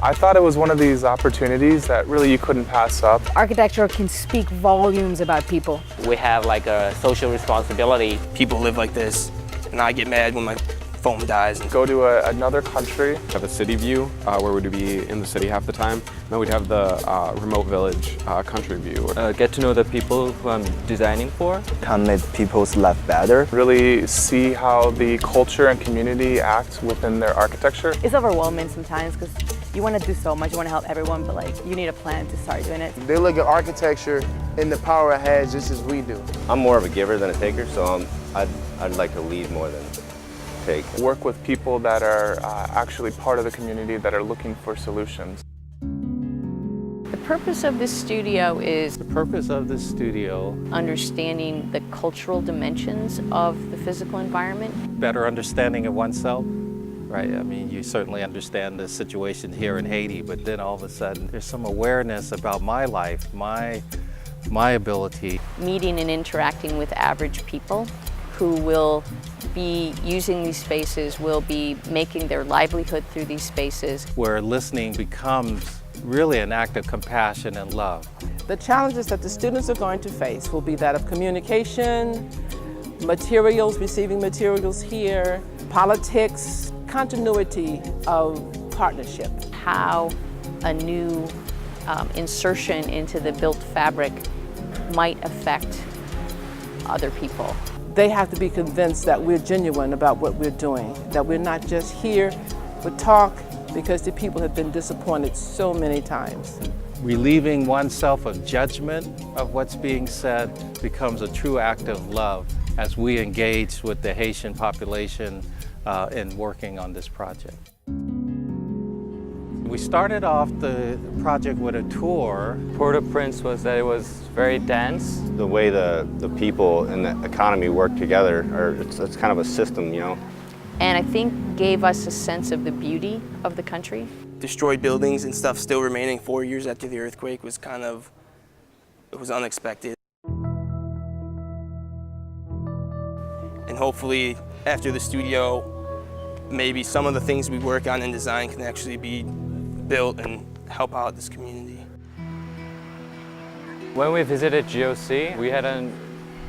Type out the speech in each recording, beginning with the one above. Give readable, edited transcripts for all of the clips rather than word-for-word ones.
I thought it was one of these opportunities that really you couldn't pass up. Architecture can speak volumes about people. We have like a social responsibility. People live like this, and I get mad when my phone dies. Go to another country. Have a city view where we'd be in the city half the time. Then we'd have the remote village country view. Get to know the people who I'm designing for. Can make people's life better. Really see how the culture and community act within their architecture. It's overwhelming sometimes because you want to do so much, you want to help everyone, but like you need a plan to start doing it. They look at architecture and the power it has just as we do. I'm more of a giver than a taker, so I'd like to lead more than take. Work with people that are actually part of the community that are looking for solutions. The purpose of this studio is Understanding the cultural dimensions of the physical environment. Better understanding of oneself, right? I mean, you certainly understand the situation here in Haiti, but then all of a sudden there's some awareness about my life, my ability. meeting and interacting with average people who will be using these spaces, will be making their livelihood through these spaces. Where listening becomes really an act of compassion and love. The challenges that the students are going to face will be that of communication, materials, receiving materials here, politics, continuity of partnership. How a new insertion into the built fabric might affect other people. They have to be convinced that we're genuine about what we're doing, that we're not just here for talk, because the people have been disappointed so many times. Relieving oneself of judgment of what's being said becomes a true act of love as we engage with the Haitian population in working on this project. We started off the project with a tour. Port-au-Prince was that it was very dense. The way the people and the economy work together, it's kind of a system, you know. And I think gave us a sense of the beauty of the country. Destroyed buildings and stuff still remaining 4 years after the earthquake was it was unexpected. And hopefully after the studio, maybe some of the things we work on in design can actually be built and help out this community. When we visited GOC, we had a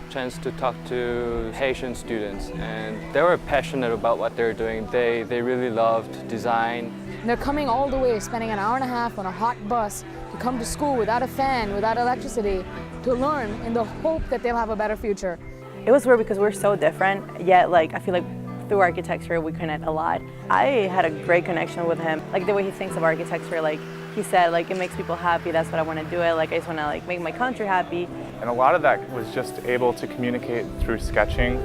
chance to talk to Haitian students, and they were passionate about what they're doing. They really loved design. They're coming all the way, spending an hour and a half on a hot bus to come to school without a fan, without electricity, to learn in the hope that they'll have a better future. It was weird because we're so different, yet like I feel like through architecture we connect a lot. I had a great connection with him. Like the way he thinks of architecture, like he said, like it makes people happy, that's what I want to do it. Like I just want to like make my country happy. And a lot of that was just able to communicate through sketching.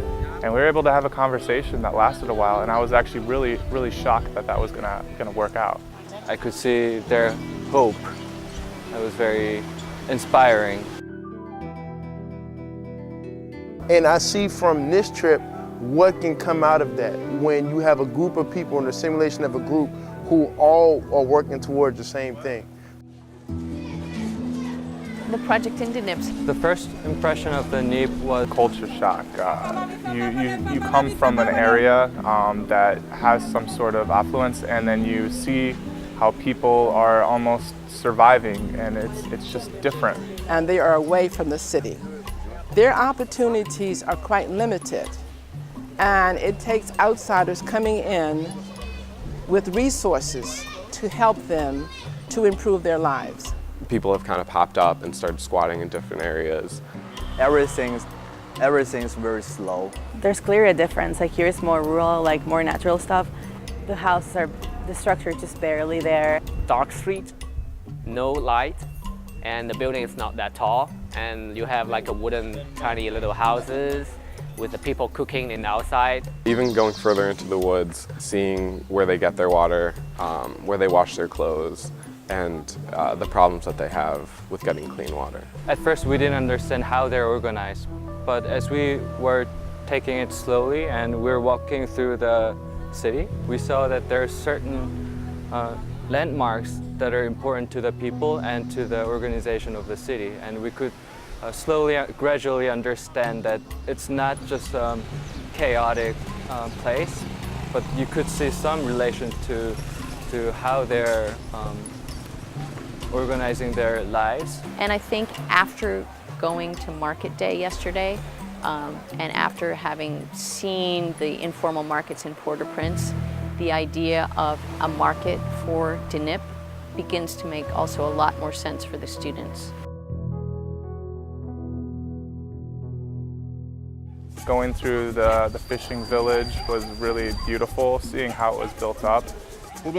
And we were able to have a conversation that lasted a while, and I was actually really shocked that that was gonna work out. I could see their hope. It was very inspiring. And I see from this trip what can come out of that when you have a group of people in the simulation of a group who all are working towards the same thing. The project in the Nippes. The first impression of the Nippes was Culture shock. You come from an area that has some sort of affluence, and then you see how people are almost surviving, and it's just different. And they are away from the city. Their opportunities are quite limited, and it takes outsiders coming in with resources to help them to improve their lives. People have kind of popped up and started squatting in different areas. Everything's very slow. There's clearly a difference. Like here it's more rural, like more natural stuff. The houses are, the structure is just barely there. Dark street, no light, and the building is not that tall. And you have like a wooden tiny little houses with the people cooking in the outside. Even going further into the woods, seeing where they get their water, where they wash their clothes, and the problems that they have with getting clean water. At first we didn't understand how they're organized, but as we were taking it slowly and we're walking through the city, we saw that there are certain landmarks that are important to the people and to the organization of the city, and we could slowly, gradually understand that it's not just a chaotic place, but you could see some relation to to how they're organizing their lives. And I think after going to market day yesterday, and after having seen the informal markets in Port-au-Prince, the idea of a market for de-Nippes begins to make also a lot more sense for the students. Going through the fishing village was really beautiful, seeing how it was built up. We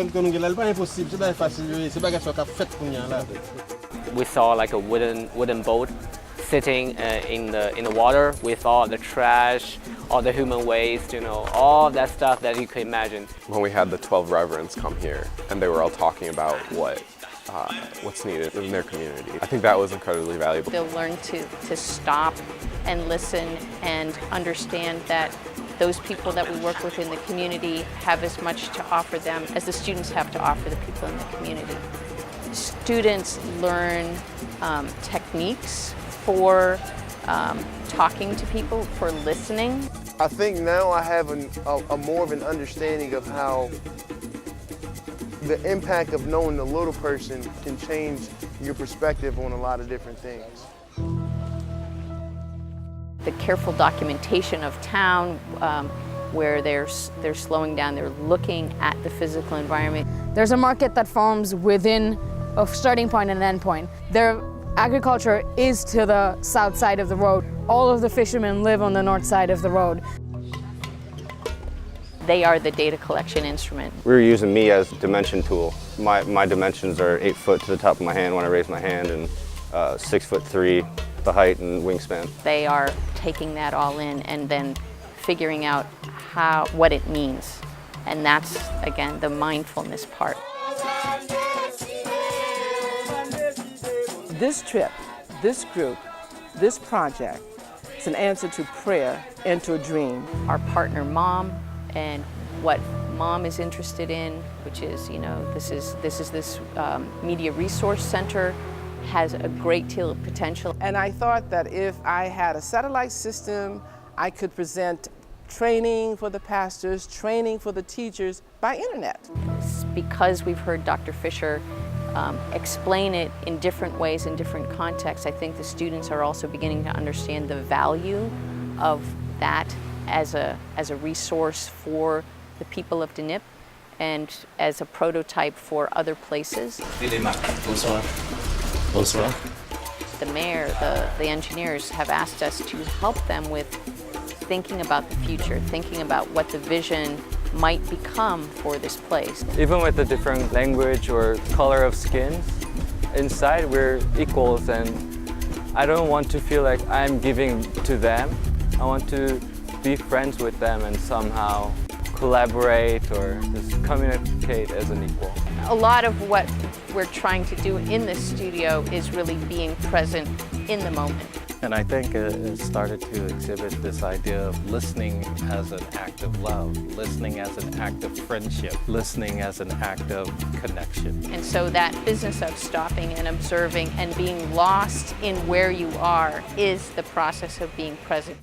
saw like a wooden boat sitting in the water with all the trash, all the human waste, you know, all that stuff that you could imagine. When we had the 12 reverends come here and they were all talking about what's needed in their community, I think that was incredibly valuable. They'll learn to stop and listen and understand that those people that we work with in the community have as much to offer them as the students have to offer the people in the community. Students learn techniques for talking to people, for listening. I think now I have a more of an understanding of how the impact of knowing the little person can change your perspective on a lot of different things. The careful documentation of town, where they're slowing down, they're looking at the physical environment. There's a market that forms within a starting point and an end point. Their agriculture is to the south side of the road. All of the fishermen live on the north side of the road. They are the data collection instrument. We were using me as a dimension tool. My dimensions are 8 foot to the top of my hand when I raise my hand, and 6'3" the height and wingspan. They are taking that all in and then figuring out what it means. And that's, again, the mindfulness part. This trip, this group, this project is an answer to prayer and to a dream. Our partner Mom, and what Mom is interested in, which is, you know, this media resource center, has a great deal of potential. And I thought that if I had a satellite system, I could present training for the pastors, training for the teachers by internet. Because we've heard Dr. Fisher explain it in different ways, in different contexts, I think the students are also beginning to understand the value of that as a resource for the people of de-Nippes and as a prototype for other places. The mayor, the engineers have asked us to help them with thinking about the future, thinking about what the vision might become for this place. Even with the different language or color of skin, inside we're equals, and I don't want to feel like I'm giving to them. I want to be friends with them and somehow collaborate or just communicate as an equal. A lot of what we're trying to do in this studio is really being present in the moment. And I think it started to exhibit this idea of listening as an act of love, listening as an act of friendship, listening as an act of connection. And so that business of stopping and observing and being lost in where you are is the process of being present.